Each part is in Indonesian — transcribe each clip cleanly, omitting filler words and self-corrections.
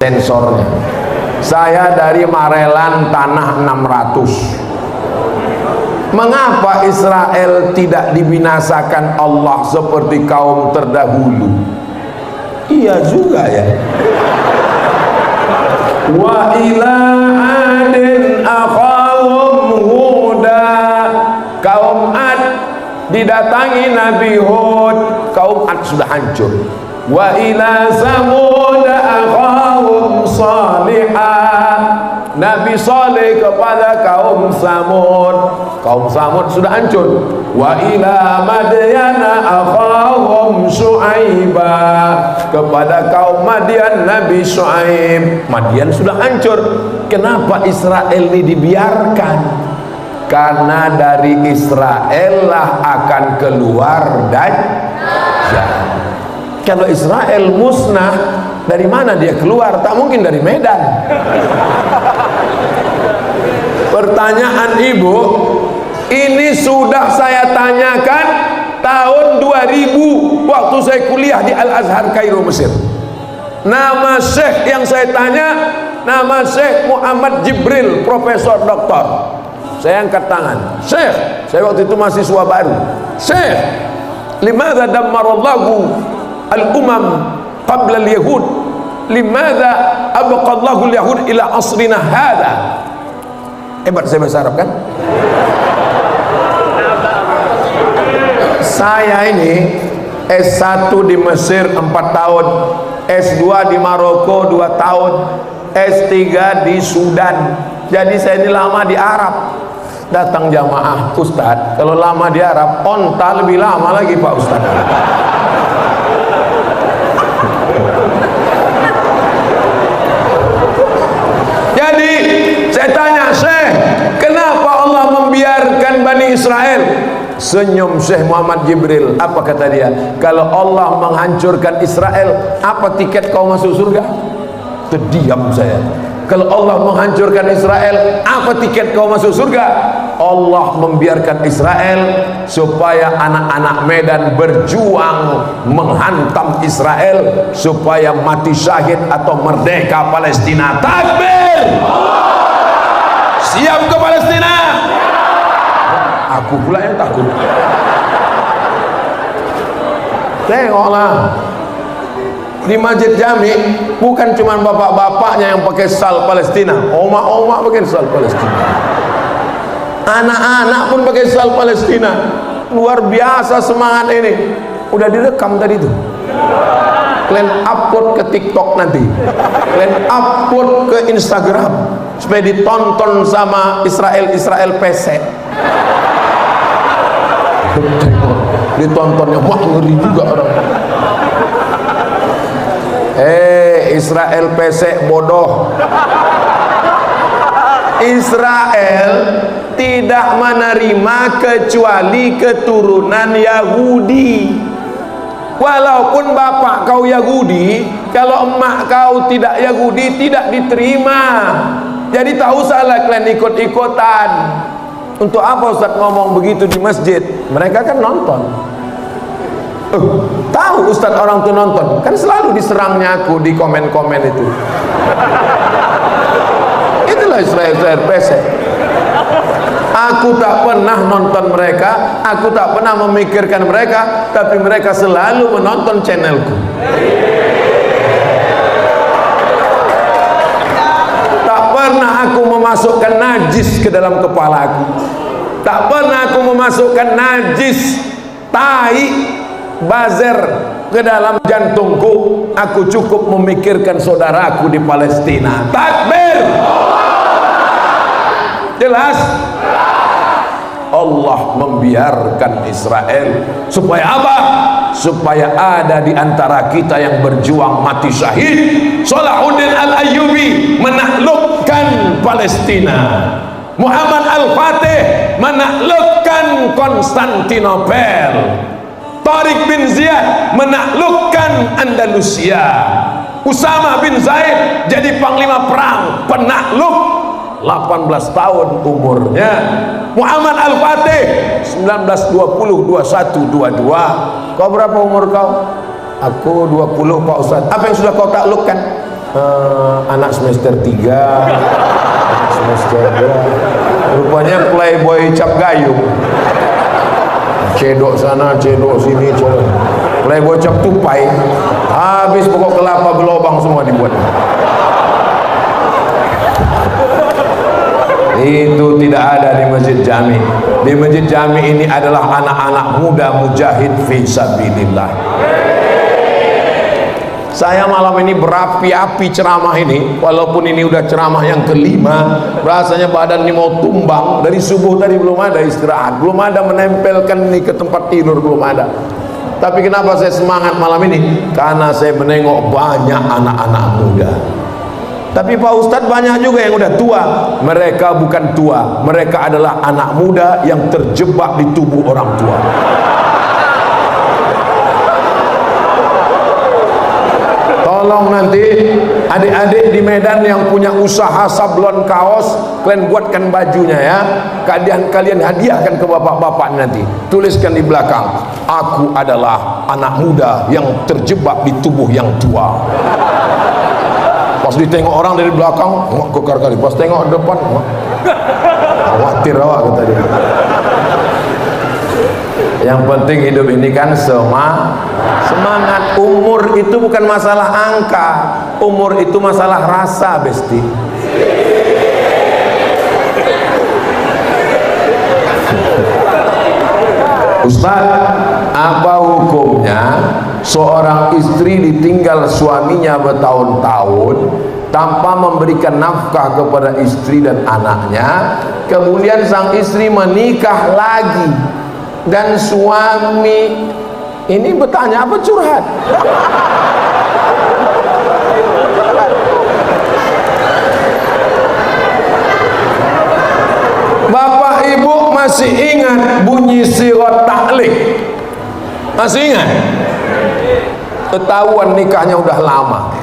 sensornya. Saya dari Marelan tanah 600. Mengapa Israel tidak dibinasakan Allah seperti kaum terdahulu? Iya juga ya. Wa ila adin akhahum huda. Kaum Ad didatangi Nabi Hud, kaum Ad sudah hancur. Wa ila samud akhahum salihah. Nabi Saleh kepada kaum Samud, kaum Samud sudah hancur. Wa ila Madyana akhahum Syuaiba. Kepada kaum Madian Nabi Syuaib. Madian sudah hancur. Kenapa Israel ini dibiarkan? Karena dari Israel lah akan keluar Dajjal. Kalau Israel musnah, dari mana dia keluar? Tak mungkin dari Medan. Pertanyaan ibu, ini sudah saya tanyakan tahun 2000 waktu saya kuliah di Al-Azhar Kairo, Mesir. Nama syekh yang saya tanya, nama Syekh Muhammad Jibril, profesor doktor. Saya angkat tangan. Syekh, saya waktu itu mahasiswa baru. Syekh, limadza dammarallahu al-umam qabla al-yahud, limadza abqallahu al-yahud ila asrina hadha. Hebat saya bahasa Arab kan? Saya ini S1 di Mesir 4 tahun, S2 di Maroko 2 tahun, S3 di Sudan. Jadi saya ini lama di Arab. Datang jamaah, Ustadz, kalau lama di Arab, onta lebih lama lagi Pak Ustadz. Jadi saya tanya, Syekh, kenapa Allah membiarkan Bani Israel? Senyum Syekh Muhammad Jibril. Apa kata dia? Kalau Allah menghancurkan Israel, apa tiket kau masuk surga? Terdiam saya. Kalau Allah menghancurkan Israel, apa tiket kau masuk surga? Allah membiarkan Israel supaya anak-anak Medan berjuang menghantam Israel supaya mati syahid atau merdeka Palestina. Takbir! Siap ke Palestina? Aku pula yang takut. Tengoklah di Masjid Jami, bukan cuma bapak-bapaknya yang pakai sal Palestina, omak-omak pakai sal Palestina, anak-anak pun pakai sal Palestina. Luar biasa semangat ini. Udah direkam tadi tuh. Kalian upload ke TikTok nanti, kalian upload ke Instagram supaya ditonton sama Israel pesek. Ditontonnya, wah ngeri juga orang. Israel pesek bodoh. Israel tidak menerima kecuali keturunan Yahudi. Walaupun bapak kau Yahudi, kalau emak kau tidak Yahudi, tidak diterima. Jadi tak usahlah kalian ikut-ikutan. Untuk apa Ustaz ngomong begitu di masjid? Mereka kan nonton. Tahu Ustaz orang tuh nonton, kan selalu diserangnya aku di komen-komen itu. Itulah Israel pesek. Aku tak pernah nonton mereka, aku tak pernah memikirkan mereka, tapi mereka selalu menonton channelku. Tak pernah aku memasukkan najis ke dalam kepalaku. Tak pernah aku memasukkan najis tai bazer ke dalam jantungku. Aku cukup memikirkan saudaraku di Palestina. Takbir! Jelas? Allah membiarkan Israel supaya apa? Supaya ada di antara kita yang berjuang mati syahid. Salahuddin Al-Ayyubi menaklukkan Palestina. Muhammad Al-Fatih menaklukkan Konstantinopel. Tariq bin Ziyad menaklukkan Andalusia. Usama bin Zaid jadi panglima perang, penakluk, 18 tahun umurnya. Muhammad Al-Fatih 1920, 21, 22. Kau berapa umur kau? Aku 20 Pak Ustaz. Apa yang sudah kau taklukkan? Anak semester 3, anak semester 2. Rupanya playboy cap gayung, cedok sana cedok sini, cedok playboy cap tupai. Habis pokok kelapa berlobang semua dibuat. Itu tidak ada di Masjid Jami. Di Masjid Jami ini adalah anak-anak muda mujahid fi sabilillah. Saya malam ini berapi-api ceramah ini, walaupun ini udah ceramah yang kelima, rasanya badan ini mau tumbang. Dari subuh tadi belum ada istirahat, belum ada menempelkan ini ke tempat tidur, belum ada. Tapi kenapa saya semangat malam ini? Karena saya menengok banyak anak-anak muda. Tapi Pak Ustadz, banyak juga yang udah tua. Mereka bukan tua, mereka adalah anak muda yang terjebak di tubuh orang tua. Tolong nanti adik-adik di Medan yang punya usaha sablon kaos, kalian buatkan bajunya ya. Kalian hadiahkan ke bapak-bapak nanti. Tuliskan di belakang, aku adalah anak muda yang terjebak di tubuh yang tua. Pas ditengok orang dari belakang, kekar kali. Pas tengok depan, khawatir awak kata dia. Yang penting hidup ini kan semangat. Umur itu bukan masalah angka, umur itu masalah rasa, besti. Ustaz, apa hukumnya seorang istri ditinggal suaminya bertahun-tahun tanpa memberikan nafkah kepada istri dan anaknya, kemudian sang istri menikah lagi dan suami ini bertanya apa, curhat? Bapak Ibu masih ingat bunyi sirat taklik? Masih ingat? Ketahuan nikahnya udah lama.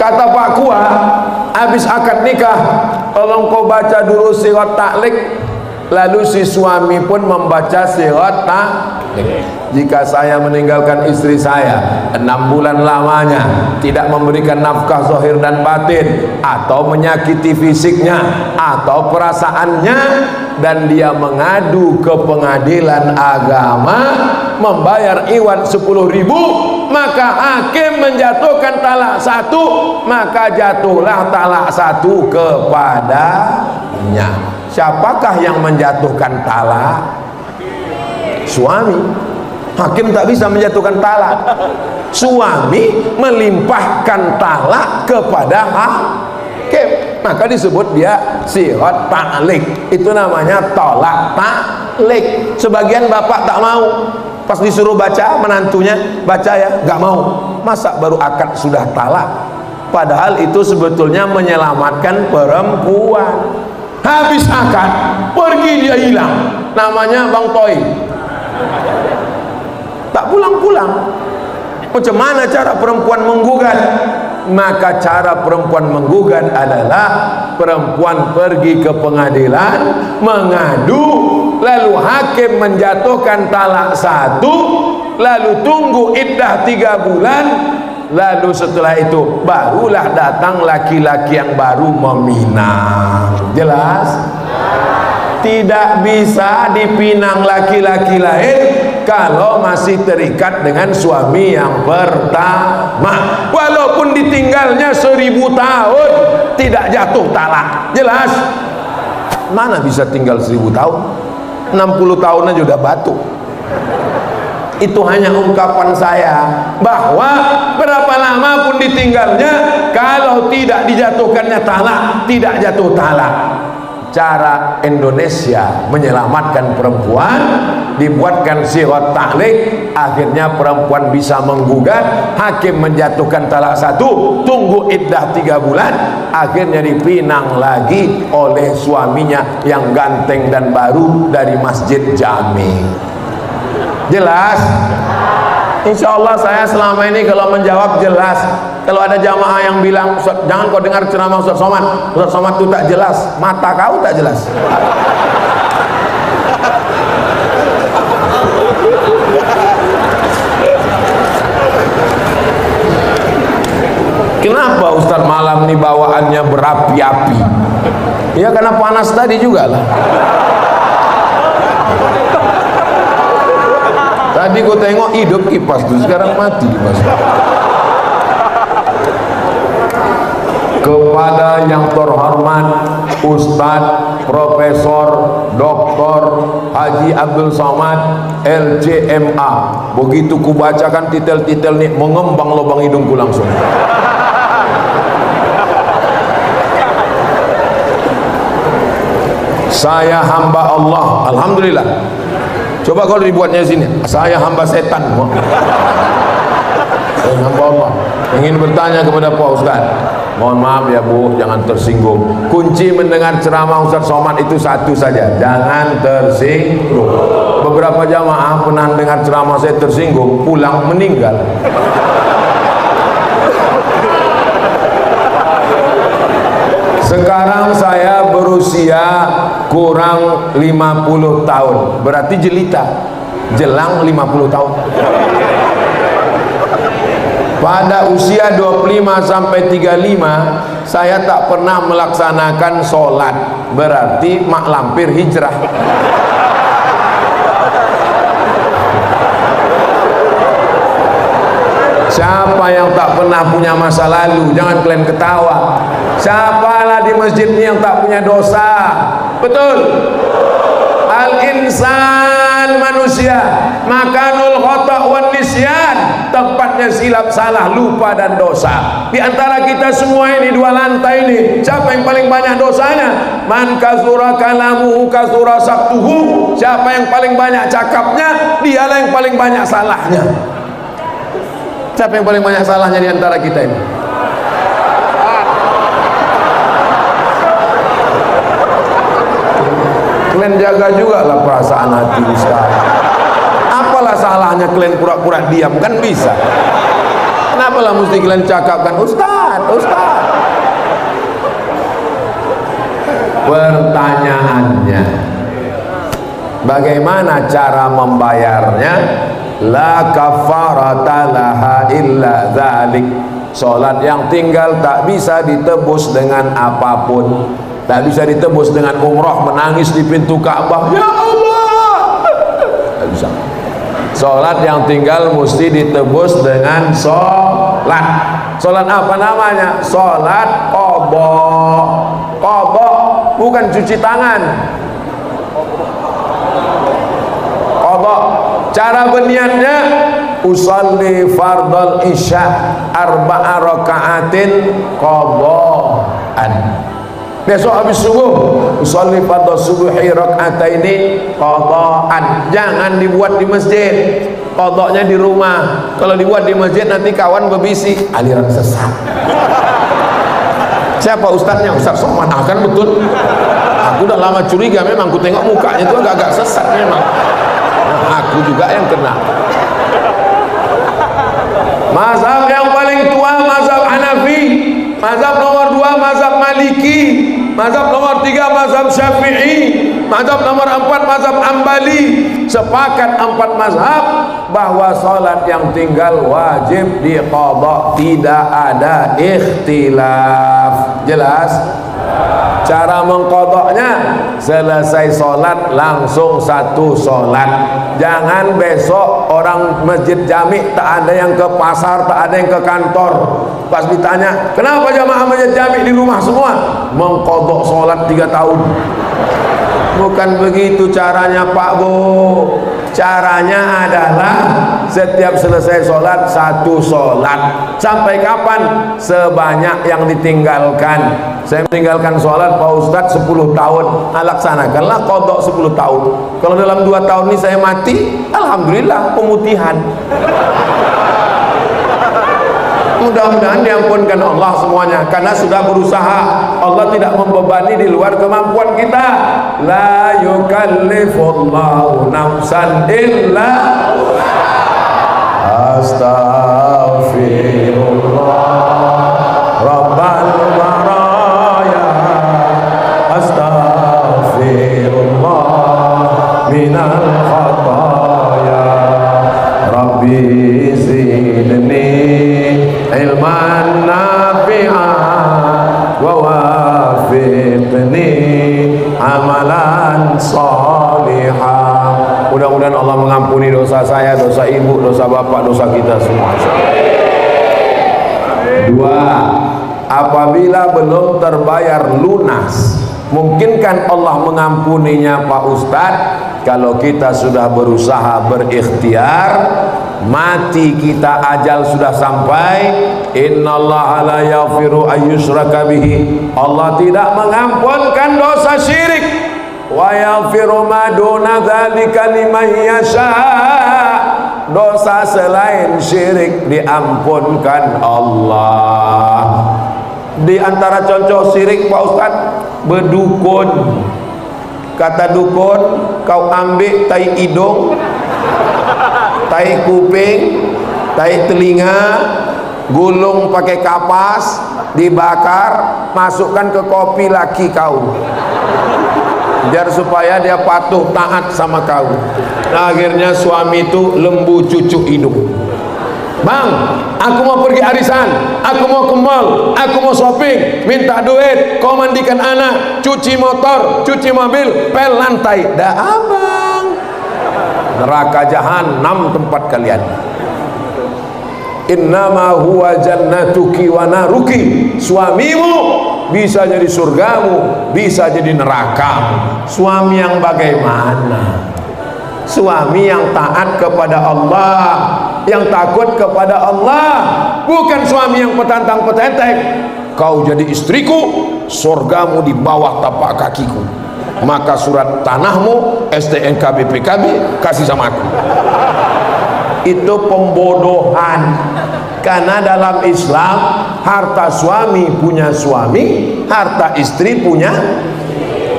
Kata Pak Kua, habis akad nikah, tolong kau baca dulu sirat taklik. Lalu si suami pun membaca sirat taklik. Jika saya meninggalkan istri saya 6 bulan lamanya, tidak memberikan nafkah zahir dan batin, atau menyakiti fisiknya atau perasaannya, dan dia mengadu ke pengadilan agama membayar iwan 10.000, maka hakim menjatuhkan talak 1, maka jatuhlah talak 1 kepadanya. Siapakah yang menjatuhkan talak? Suami. Hakim tak bisa menjatuhkan talak. Suami melimpahkan talak kepada hakim, maka disebut dia sirat taklik. Itu namanya tolak taklik. Sebagian bapak tak mau, pas disuruh baca menantunya, baca ya, nggak mau. Masa baru akad sudah talak? Padahal itu sebetulnya menyelamatkan perempuan. Habis akad, pergi dia hilang. Namanya Bang Toy. Tak pulang-pulang. Macam mana cara perempuan menggugat? Maka cara perempuan menggugat adalah perempuan pergi ke pengadilan, mengadu, lalu hakim menjatuhkan talak 1, lalu tunggu iddah 3 bulan, lalu setelah itu barulah datang laki-laki yang baru meminang. Jelas? Tidak bisa dipinang laki-laki lain kalau masih terikat dengan suami yang pertama, walaupun ditinggalnya 1000 tahun tidak jatuh talak. Jelas? Mana bisa tinggal 1000 tahun? 60 tahun aja udah batu. Itu hanya ungkapan saya bahwa berapa lama pun ditinggalnya, kalau tidak dijatuhkannya talak, tidak jatuh talak. Cara Indonesia menyelamatkan perempuan, dibuatkan sirat taklik, akhirnya perempuan bisa menggugat, hakim menjatuhkan talak 1, tunggu iddah 3 bulan, akhirnya dipinang lagi oleh suaminya yang ganteng dan baru dari Masjid Jami. Jelas? Insya Allah saya selama ini kalau menjawab jelas. Kalau ada jamaah yang bilang, jangan kau dengar ceramah Ustaz Somad, Ustaz Somad itu tak jelas, mata kau tak jelas. Kenapa Ustaz malam ini bawaannya berapi-api? Ya karena panas tadi juga lah. Tadi gue tengok hidup kipas tuh, sekarang mati kipas. Kepada yang terhormat Ustadz Profesor Dr. Haji Abdul Somad LCMA, begitu kubacakan titel-titel nih mengembang lubang hidungku langsung. Saya hamba Allah, alhamdulillah. Coba kalau dibuatnya sini, saya hamba setan. Saya hamba Allah. Ingin bertanya kepada Pak Ustaz. Mohon maaf ya Bu, jangan tersinggung. Kunci mendengar ceramah Ustaz Somad itu satu saja, jangan tersinggung. Beberapa jamaah pernah dengar ceramah saya tersinggung, pulang meninggal. Sekarang saya berusia kurang 50 tahun, berarti jelita, jelang 50 tahun. Pada usia 25 sampai 35 saya tak pernah melaksanakan sholat, berarti mak lampir hijrah. Siapa yang tak pernah punya masa lalu? Jangan kalian ketawa. Siapalah di masjid ini yang tak punya dosa? Betul. Al-insan manusia makanul khata' wan nisyan, tempatnya silap, salah, lupa dan dosa. Di antara kita semua ini dua lantai ini, siapa yang paling banyak dosanya? Man kasura kalamuhu kasura saktuhu. Siapa yang paling banyak cakapnya, dialah yang paling banyak salahnya. Siapa yang paling banyak salahnya di antara kita ini? Kalian jaga juga lah perasaan hati Ustaz. Apalah salahnya kalian pura-pura diam, kan bisa. Kenapa lah mesti kalian cakapkan Ustaz, Ustaz? Pertanyaannya, bagaimana cara membayarnya? La kafarata laha illa dzalik. Salat yang tinggal tak bisa ditebus dengan apapun. Tak bisa ditebus dengan umrah, menangis di pintu Ka'bah, ya Allah. Tak bisa. Salat yang tinggal mesti ditebus dengan salat. Salat apa namanya? Salat qadha. Qadha bukan cuci tangan. Qadha. Cara berniatnya, usalli fardal isya arba'a raka'atin qadha'an. Besok habis subuh, usolli fardhu subuhi rak'ataini qadha'an. Jangan dibuat di masjid, qadha'nya di rumah. Kalau dibuat di masjid nanti kawan berbisik, aliran sesat. Siapa ustadznya? Ustaz Somad. Ah, kan betul. Aku udah lama curiga, memang ku tengok mukanya itu agak-agak sesat memang. Nah, aku juga yang kena. Mazhab yang paling tua mazhab Hanafi, mazhab nomor 2 mazhab Maliki, mazhab nomor 3 mazhab Syafi'i, mazhab nomor 4 mazhab Hambali. Sepakat 4 mazhab bahwa salat yang tinggal wajib diqadha, tidak ada ikhtilaf. Jelas? Cara mengqadhanya, selesai salat langsung satu salat. Jangan besok orang masjid jami tak ada yang ke pasar, tak ada yang ke kantor. Pas ditanya, kenapa jamaah masjid jami di rumah semua? Mengqadha salat 3 tahun. Bukan begitu caranya Pak Bu. Caranya adalah setiap selesai sholat satu sholat. Sampai kapan? Sebanyak yang ditinggalkan. Saya meninggalkan sholat Pak Ustadz 10 tahun. Laksanakanlah qadha 10 tahun. Kalau dalam 2 tahun ini saya mati, alhamdulillah pemutihan. Mudah-mudahan diampunkan Allah semuanya, karena sudah berusaha. Allah tidak membebani di luar kemampuan kita. La yukallifullahu nafsan illa astaghfirullah rabbal baraya astaghfirullah minal khataya rabbi zidni ilman nafi dosa saya, dosa ibu, dosa bapak, dosa kita semua. Dua, apabila belum terbayar lunas, mungkinkan Allah mengampuninya Pak Ustadz kalau kita sudah berusaha berikhtiar, mati kita, ajal sudah sampai. Innallaha la yaghfiru ayyushraka bihi, Allah tidak mengampunkan dosa syirik, wa yaghfiru ma duna dzalika liman yasha, dosa selain syirik diampunkan Allah. Di antara contoh syirik Pak Ustadz, berdukun. Kata dukun, kau ambil tai hidung, tai kuping, tai telinga, gulung pakai kapas, dibakar, masukkan ke kopi laki kau, biar supaya dia patuh taat sama kau. Nah, akhirnya suami itu lembu cucuk hidung. Bang, aku mau pergi arisan, aku mau ke mall, aku mau shopping, minta duit, kau mandikan anak, cuci motor, cuci mobil, pel lantai. Dah abang, neraka jahanam tempat kalian. Innama huwa jannatuki wa naruki, suamimu bisa jadi surgamu, bisa jadi nerakamu. Suami yang bagaimana? Suami yang taat kepada Allah, yang takut kepada Allah, bukan suami yang petantang-petetek. Kau jadi istriku, surgamu di bawah tapak kakiku, maka surat tanahmu, STNK BPKB kasih sama aku. Itu pembodohan. Karena dalam Islam, harta suami punya suami, harta istri punya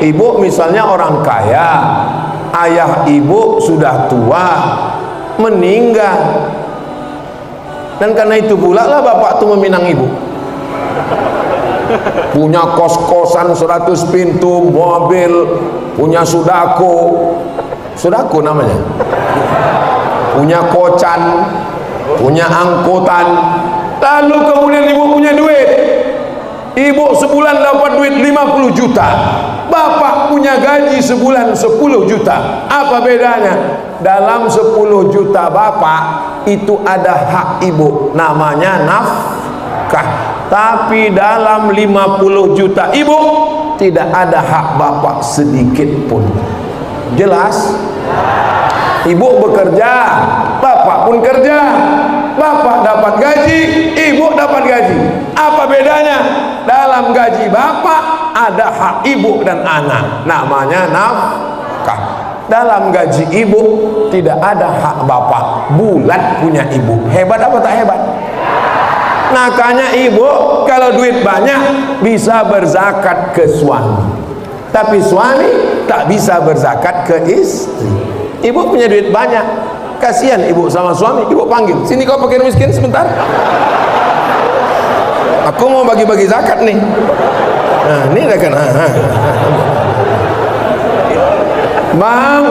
ibu. Misalnya orang kaya, ayah ibu sudah tua, meninggal, dan karena itu pula lah bapak tuh meminang ibu, punya kos-kosan 100 pintu, mobil, punya sudako namanya, punya kocan, punya angkutan. Lalu kemudian ibu punya duit, ibu sebulan dapat duit 50 juta, bapak punya gaji sebulan 10 juta. Apa bedanya? Dalam 10 juta bapak itu ada hak ibu, namanya nafkah. Tapi dalam 50 juta ibu tidak ada hak bapak sedikit pun. Jelas? Ibu bekerja, bapak pun kerja. Bapak dapat gaji, ibu dapat gaji. Apa bedanya? Dalam gaji bapak ada hak ibu dan anak, namanya nafkah. Dalam gaji ibu tidak ada hak bapak, bulat punya ibu. Hebat apa tak hebat? Makanya ibu kalau duit banyak bisa berzakat ke suami, tapi suami tak bisa berzakat ke istri. Ibu punya duit banyak, kasihan ibu sama suami, ibu panggil, sini kau fakir miskin sebentar, aku mau bagi-bagi zakat nih. Nah, ini dah kan. Bang,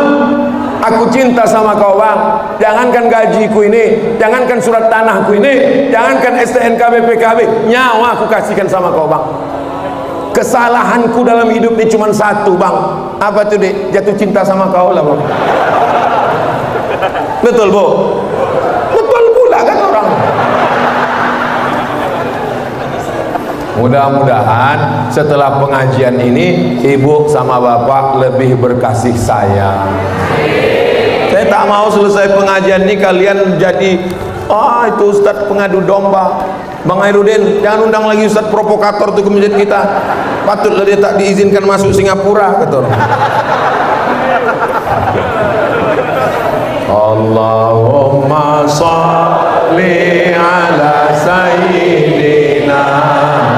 aku cinta sama kau bang. Jangankan gajiku ini, jangankan surat tanahku ini, jangankan STNK BPKB, nyawa aku kasihkan sama kau bang. Kesalahanku dalam hidup ini cuma satu bang. Apa tuh dek? Jatuh cinta sama kau lah bang. Betul bu? Betul pula kan orang. Mudah-mudahan setelah pengajian ini ibu sama bapak lebih berkasih sayang. Saya tak mau selesai pengajian ini kalian jadi itu ustadz pengadu domba. Bang Hairudin, jangan undang lagi ustadz provokator tuh ke masjid kita. Patutlah dia tak diizinkan masuk Singapura, kata orang. Allahumma sholli ala sayyidina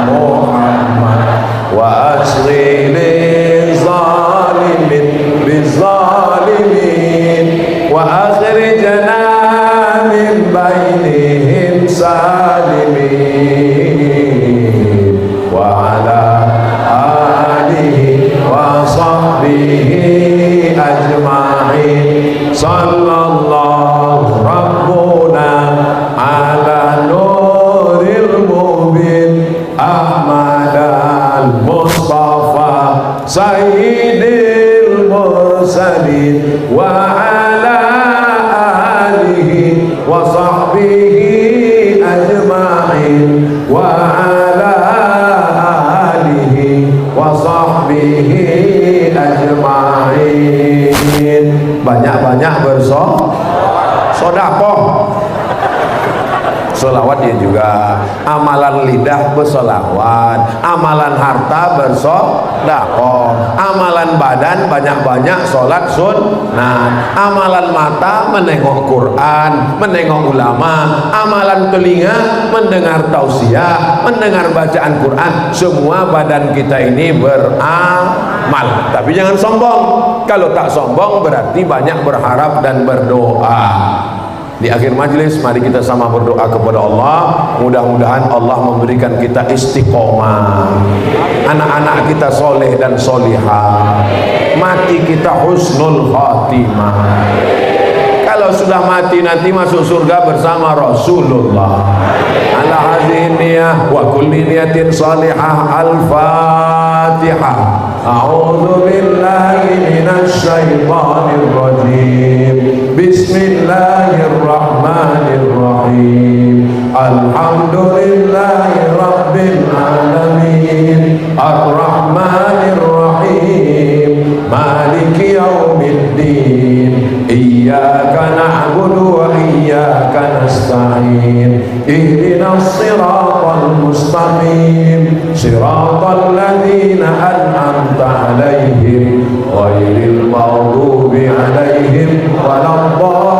Muhammad wa asri lizalimin bizalimin wa akhrijna min bainihim salimin wa ala alihi wa sahbihi ajma'in. Sallallahu rabbuna ala nuril mubin Ahmad al-Mustafa sayyidil mursalin wa ala wa sahbihi ajma'in wa ala alihi wa sahbihi ajma'in. Banyak-banyak bersedekah. Solawat dia juga, amalan lidah bersolawat, amalan harta bersedekah, amalan badan banyak-banyak sholat sunnah, amalan mata menengok Quran, menengok ulama, amalan telinga mendengar tausiah, mendengar bacaan Quran. Semua badan kita ini beramal, tapi jangan sombong. Kalau tak sombong berarti banyak berharap dan berdoa. Di akhir majlis mari kita sama berdoa kepada Allah, mudah-mudahan Allah memberikan kita istiqomah, anak-anak kita soleh dan solihah, mati kita husnul khatimah. Kalau sudah mati nanti masuk surga bersama Rasulullah. Ala hadhihi niyah wa kulli niyatin salihah. Al-Fatihah. A'udzu billahi minasy syaithanir rajim. Bismillahirrahmanirrahim. Alhamdulillahi rabbil alamin. Ar-Rahmanir Rahim. Maliki yaumiddin. Iyyaka na'budu wa iyyaka nasta'in. Ihdinas siratal mustaqim. Siratal ladzina an'amta 'alaihim ghairil maghdubi 'alaihim waladdallin.